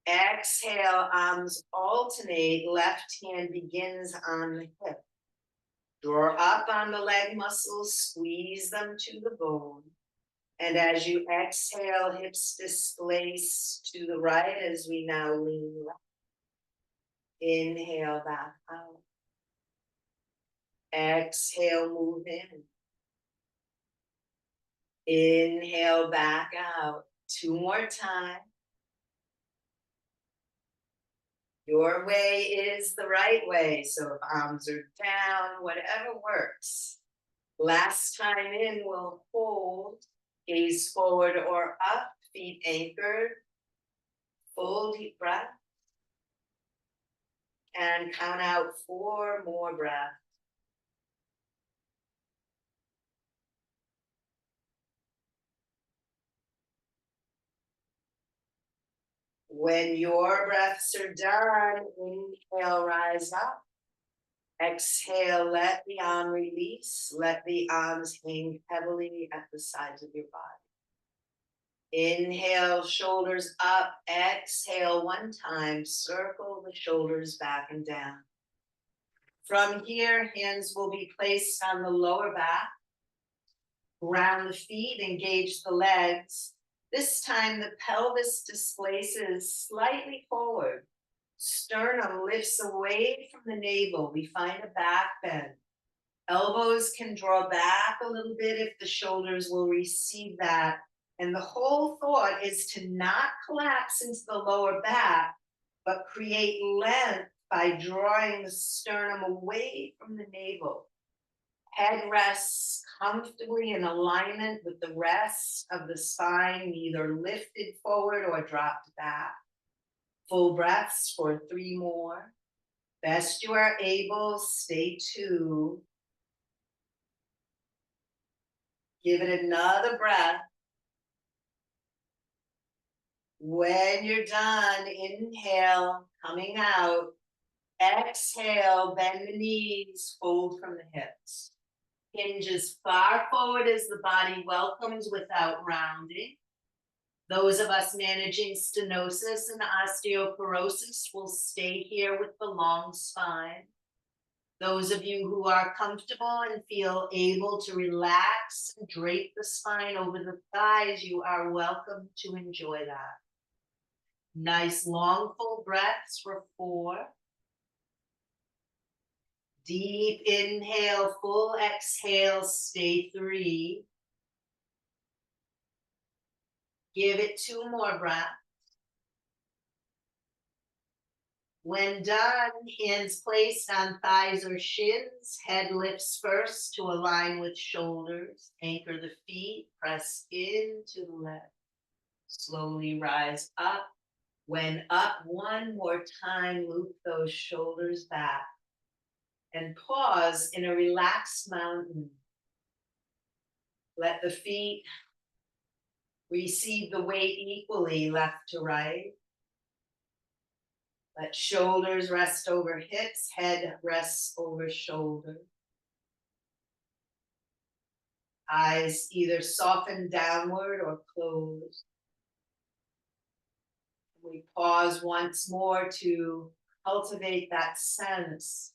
Exhale, arms alternate. Left hand begins on the hip. Draw up on the leg muscles, squeeze them to the bone. And as you exhale, hips displace to the right as we now lean left. Inhale back out. Exhale, move in. Inhale back out. 2 more times. Your way is the right way. So if arms are down, whatever works. Last time in, we'll hold. Gaze forward or up, feet anchored. Full deep breath. And count out 4 more breaths. When your breaths are done, inhale, rise up. Exhale, let the arm release. Let the arms hang heavily at the sides of your body. Inhale, shoulders up. Exhale 1 time. Circle the shoulders back and down. From here, hands will be placed on the lower back. Ground the feet, engage the legs. This time the pelvis displaces slightly forward. Sternum lifts away from the navel. We find a back bend. Elbows can draw back a little bit if the shoulders will receive that. And the whole thought is to not collapse into the lower back, but create length by drawing the sternum away from the navel. Head rests comfortably in alignment with the rest of the spine, neither lifted forward or dropped back. Full breaths for 3 more. Best you are able, stay 2. Give it another breath. When you're done, inhale, coming out. Exhale, bend the knees, fold from the hips. Hinge as far forward as the body welcomes without rounding. Those of us managing stenosis and osteoporosis will stay here with the long spine. Those of you who are comfortable and feel able to relax and drape the spine over the thighs, you are welcome to enjoy that. Nice long full breaths for 4. Deep inhale, full exhale, stay 3. Give it 2 more breaths. When done, hands placed on thighs or shins, head lifts first to align with shoulders. Anchor the feet, press into the left. Slowly rise up When up, one more time, loop those shoulders back and pause in a relaxed mountain. Let the feet receive the weight equally left to right. Let shoulders rest over hips, head rests over shoulder. Eyes either soften downward or close. We pause once more to cultivate that sense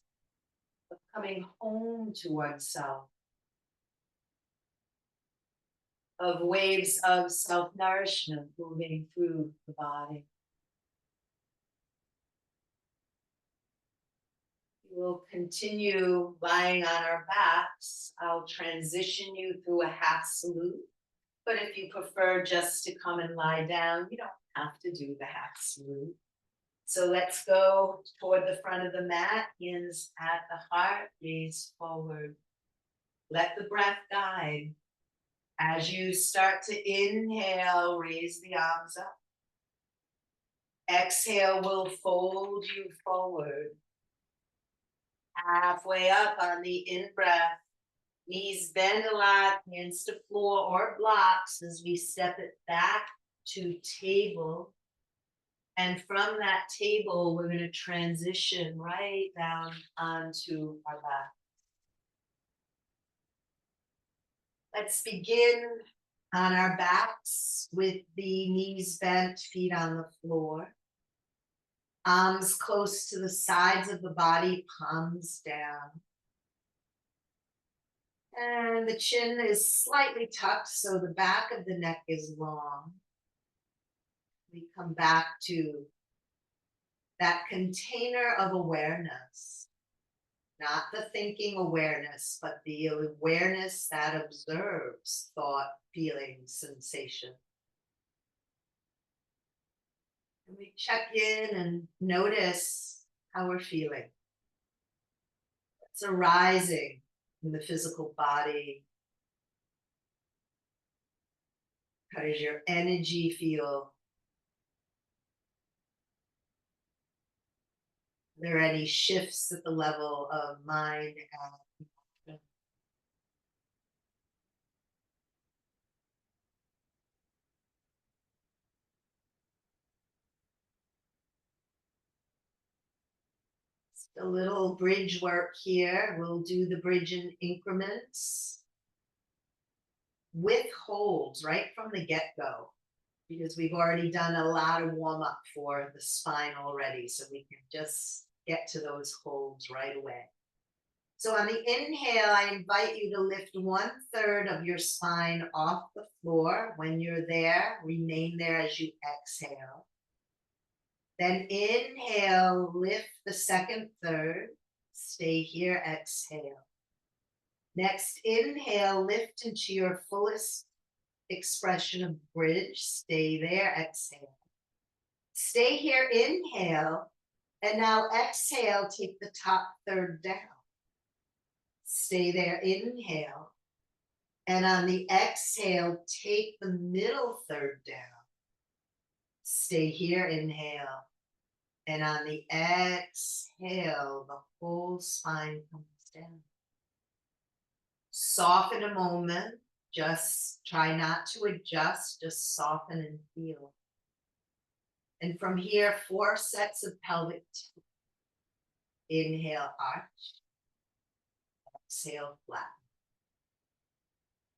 of coming home to oneself, of waves of self-nourishment moving through the body. We'll continue lying on our backs. I'll transition you through a half salute, but if you prefer just to come and lie down, you don't have to do the half salute. So let's go toward the front of the mat, hands at the heart, gaze forward. Let the breath guide. As you start to inhale, raise the arms up. Exhale will fold you forward. Halfway up on the in-breath, knees bend a lot, hands to floor or blocks as we step it back to table. And from that table, we're going to transition right down onto our back. Let's begin on our backs with the knees bent, feet on the floor. Arms close to the sides of the body, palms down. And the chin is slightly tucked, so the back of the neck is long. We come back to that container of awareness, not the thinking awareness, but the awareness that observes thought, feeling, sensation. And we check in and notice how we're feeling. What's arising in the physical body? How does your energy feel? Are there any shifts at the level of mind and emotion? Just a little bridge work here. We'll do the bridge in increments with holds right from the get-go, because we've already done a lot of warm-up for the spine already, so we can just get to those holds right away. So on the inhale, I invite you to lift 1/3 of your spine off the floor. When you're there, remain there as you exhale. Then inhale, lift the second third. Stay here, exhale. Next, inhale, lift into your fullest expression of bridge. Stay there, exhale. Stay here, inhale, and now exhale, take the top third down. Stay there, inhale, and on the exhale, take the middle third down. Stay here, inhale, and on the exhale, the whole spine comes down. Soften a moment. Just try not to adjust, just soften and feel. And from here, 4 sets of pelvic tilt. Inhale, arch. Exhale, flatten.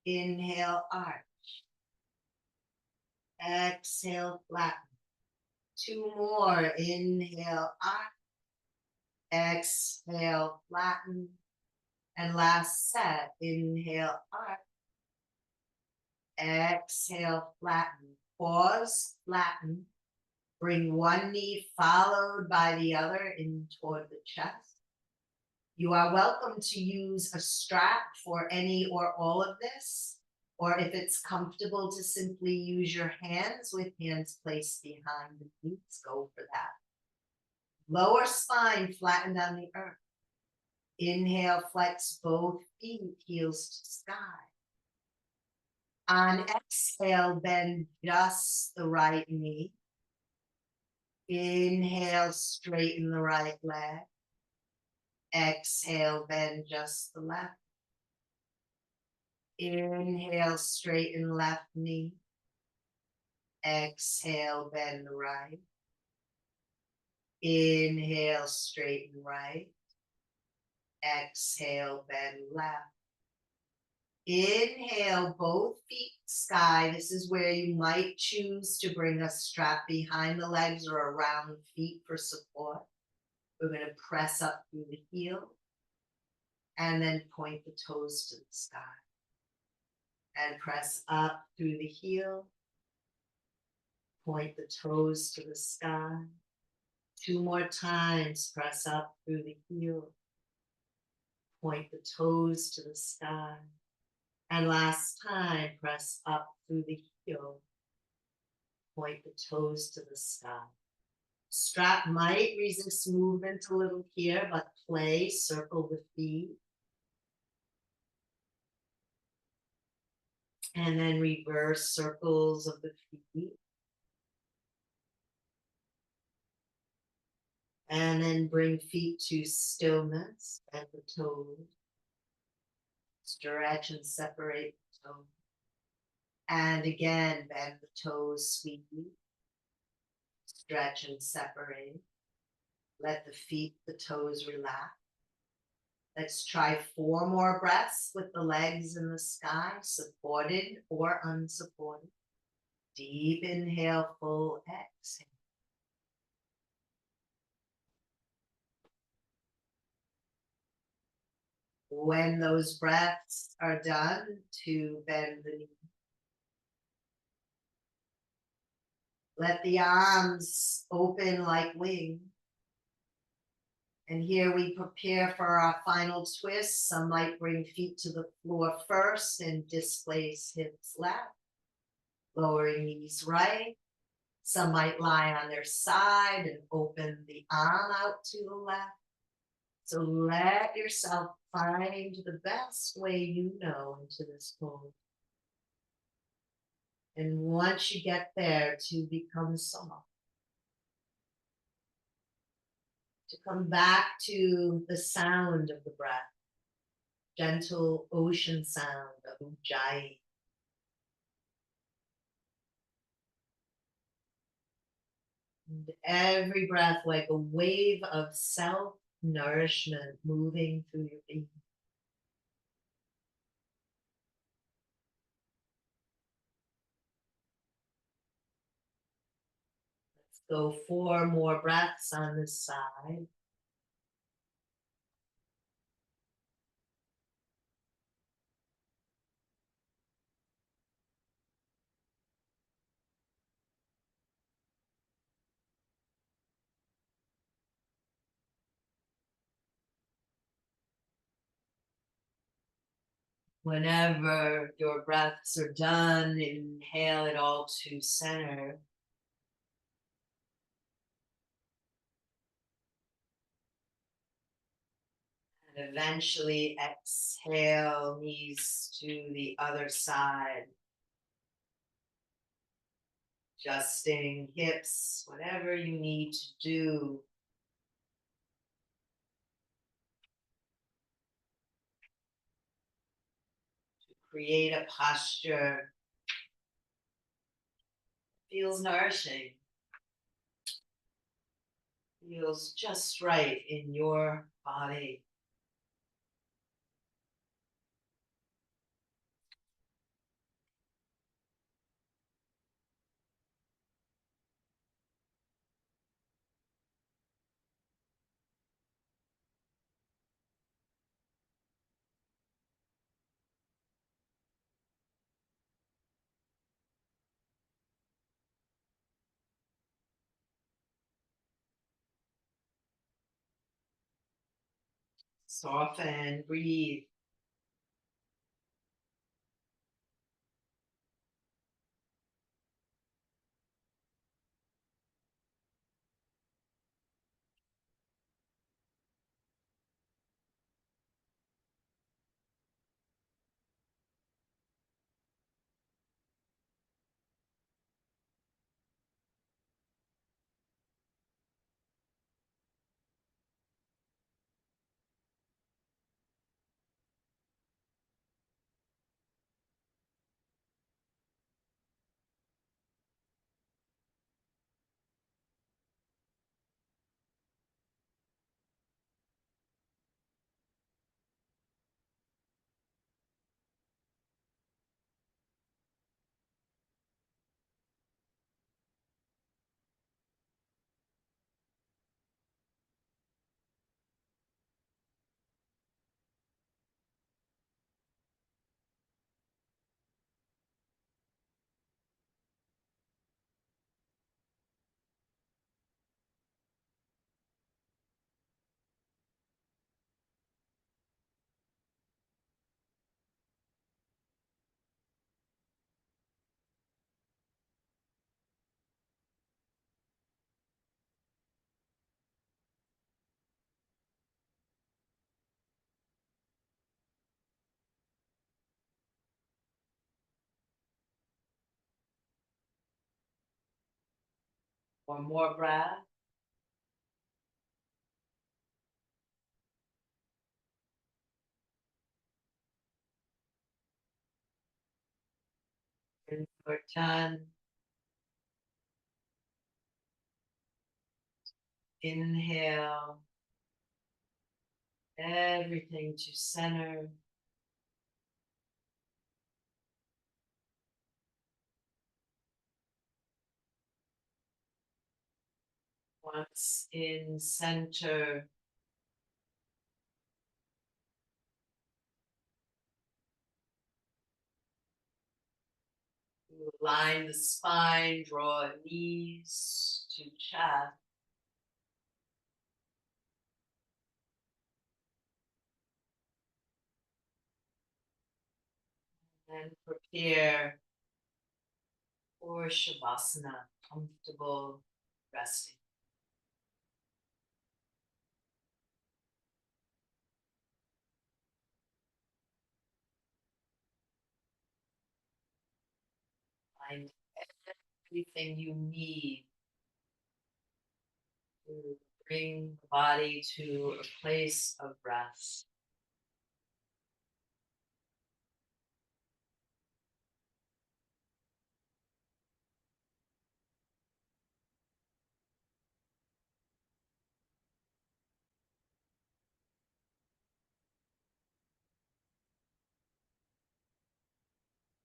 Inhale, arch. Exhale, flatten. 2 more. Inhale, arch. Exhale, flatten. And last set. Inhale, arch. Exhale, flatten. Pause, flatten. Bring one knee followed by the other in toward the chest. You are welcome to use a strap for any or all of this, or if it's comfortable to simply use your hands with hands placed behind the knees, go for that. Lower spine flattened on the earth. Inhale, flex both feet, heels to sky. On exhale, bend just the right knee. Inhale, straighten the right leg. Exhale, bend just the left. Inhale, straighten left knee. Exhale, bend the right. Inhale, straighten right. Exhale, bend left. Inhale, both feet sky. This is where you might choose to bring a strap behind the legs or around the feet for support. We're going to press up through the heel and then point the toes to the sky. And press up through the heel. Point the toes to the sky. 2 more times, press up through the heel. Point the toes to the sky. And last time, press up through the heel. Point the toes to the sky. Strap might resist movement a little here, but play, circle the feet. And then reverse circles of the feet. And then bring feet to stillness at the toes. Stretch and separate the toes. And again, bend the toes sweetly. Stretch and separate. Let the feet, the toes relax. Let's try 4 more breaths with the legs in the sky, supported or unsupported. Deep inhale, full exhale. When those breaths are done, to bend the knee. Let the arms open like wings. And here we prepare for our final twist. Some might bring feet to the floor first and displace hips left. Lowering knees right. Some might lie on their side and open the arm out to the left. So let yourself find the best way you know into this pose. And once you get there, to become soft. To come back to the sound of the breath. Gentle ocean sound of Ujjayi. And every breath like a wave of self-nourishment moving through your being. Let's go 4 more breaths on this side. Whenever your breaths are done, inhale it all to center. And eventually exhale, knees to the other side. Adjusting hips, whatever you need to do. To create a posture feels nourishing. Feels just right in your body. Soften, breathe. or more breath. When you're done, inhale everything to center. Once in center, you align the spine, draw knees to chest. And prepare for Shavasana, comfortable resting. Find everything you need to bring the body to a place of rest.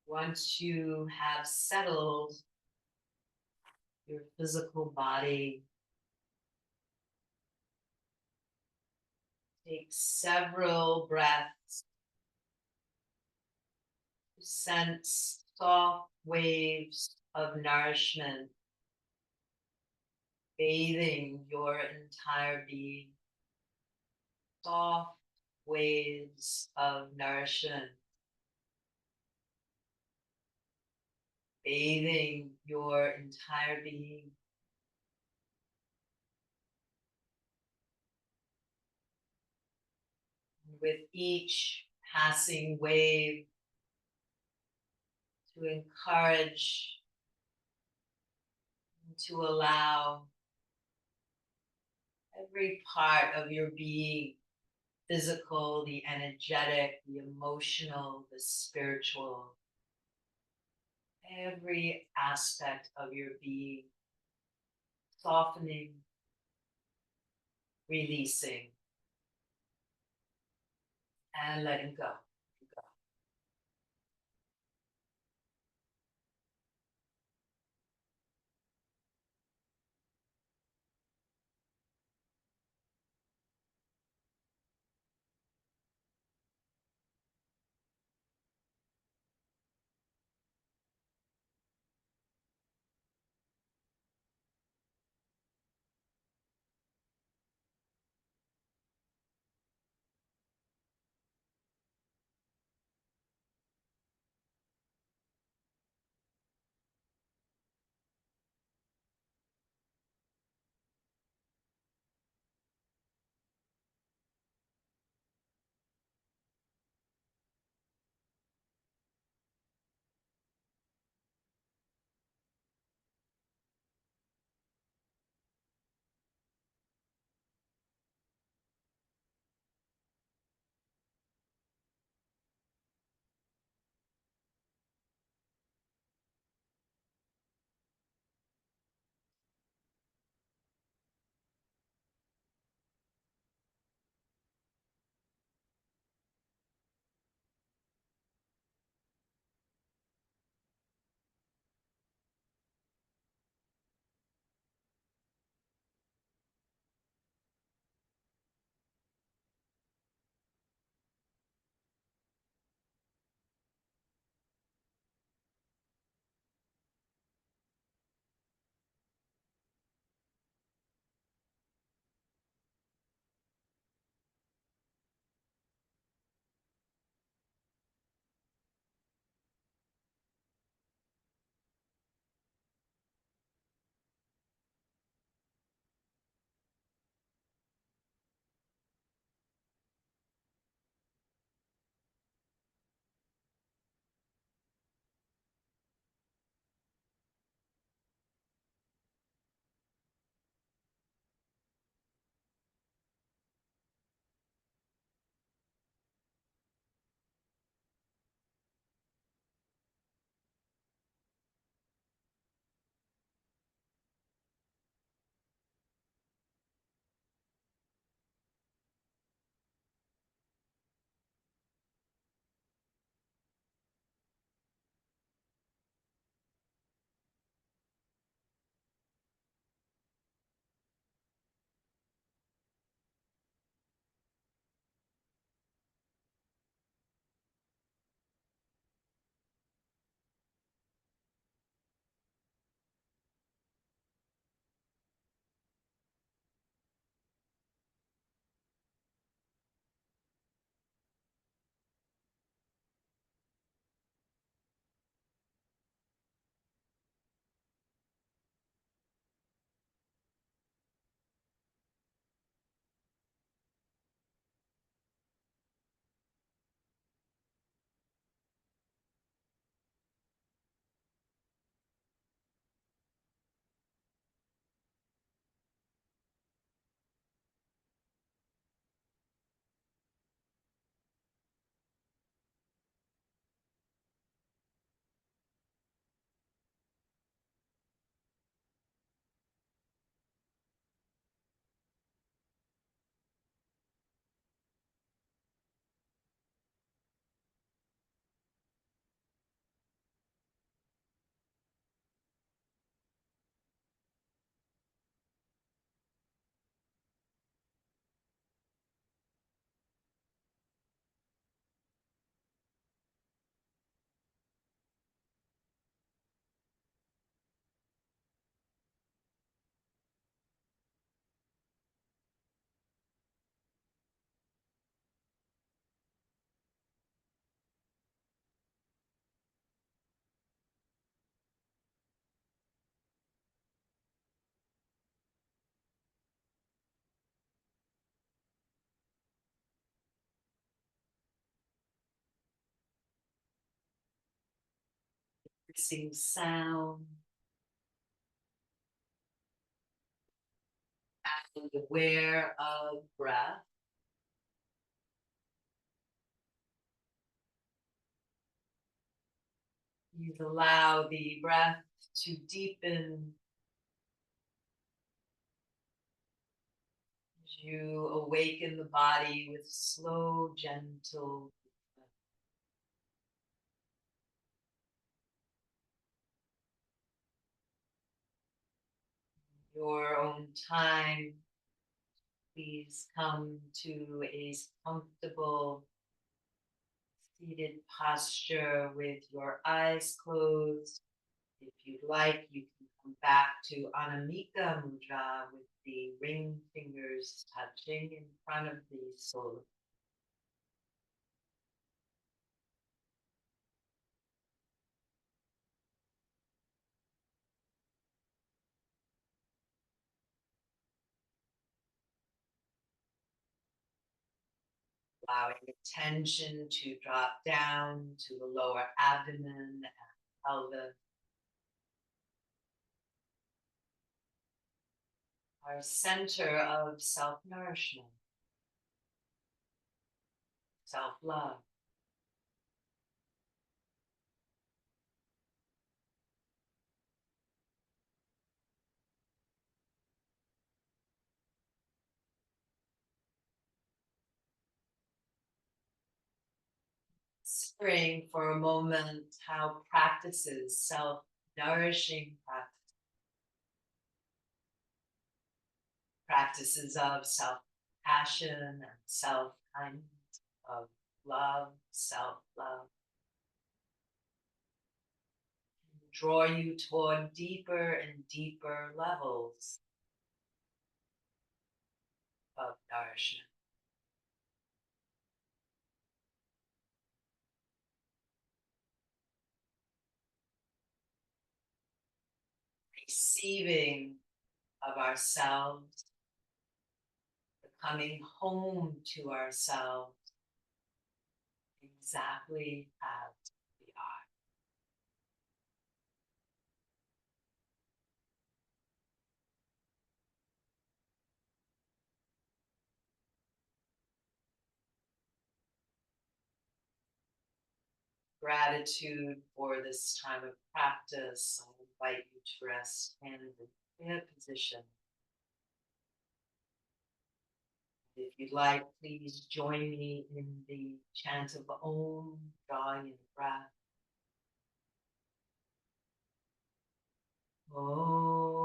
Once you have settled your physical body, take several breaths to sense soft waves of nourishment bathing your entire being. Soft waves of nourishment bathing your entire being. With each passing wave, to encourage, to allow every part of your being, physical, the energetic, the emotional, the spiritual, every aspect of your being, softening, releasing, and letting go. relaxing sound. And aware of breath. You allow the breath to deepen as you awaken the body with slow, gentle movement. Your own time, please come to a comfortable seated posture with your eyes closed. If you'd like, you can come back to Anamika Mudra with the ring fingers touching in front of the solar. Allowing attention to drop down to the lower abdomen and pelvis. Our center of self-nourishment, self-love. Considering for a moment how practices, self-nourishing practices of self-passion and self-kindness, of love, self-love, draw you toward deeper and deeper levels of nourishment. Receiving of ourselves, coming home to ourselves exactly as we are. Gratitude for this time of practice. I invite you to rest in the prayer position. If you'd like, please join me in the chant of Om, drawing in breath. Om.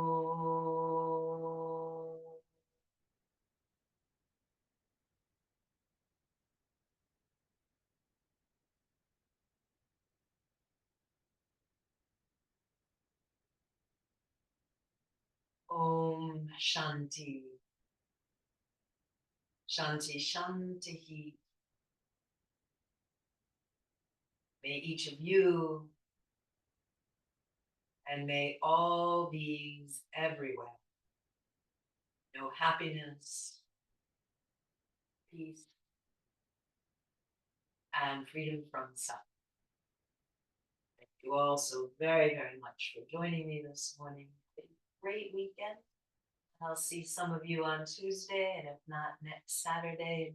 Om Shanti. Shanti Shanti. May each of you and may all beings everywhere know happiness, peace, and freedom from suffering. Thank you all so very, very much for joining me this morning. Have a great weekend. I'll see some of you on Tuesday, and if not, next Saturday.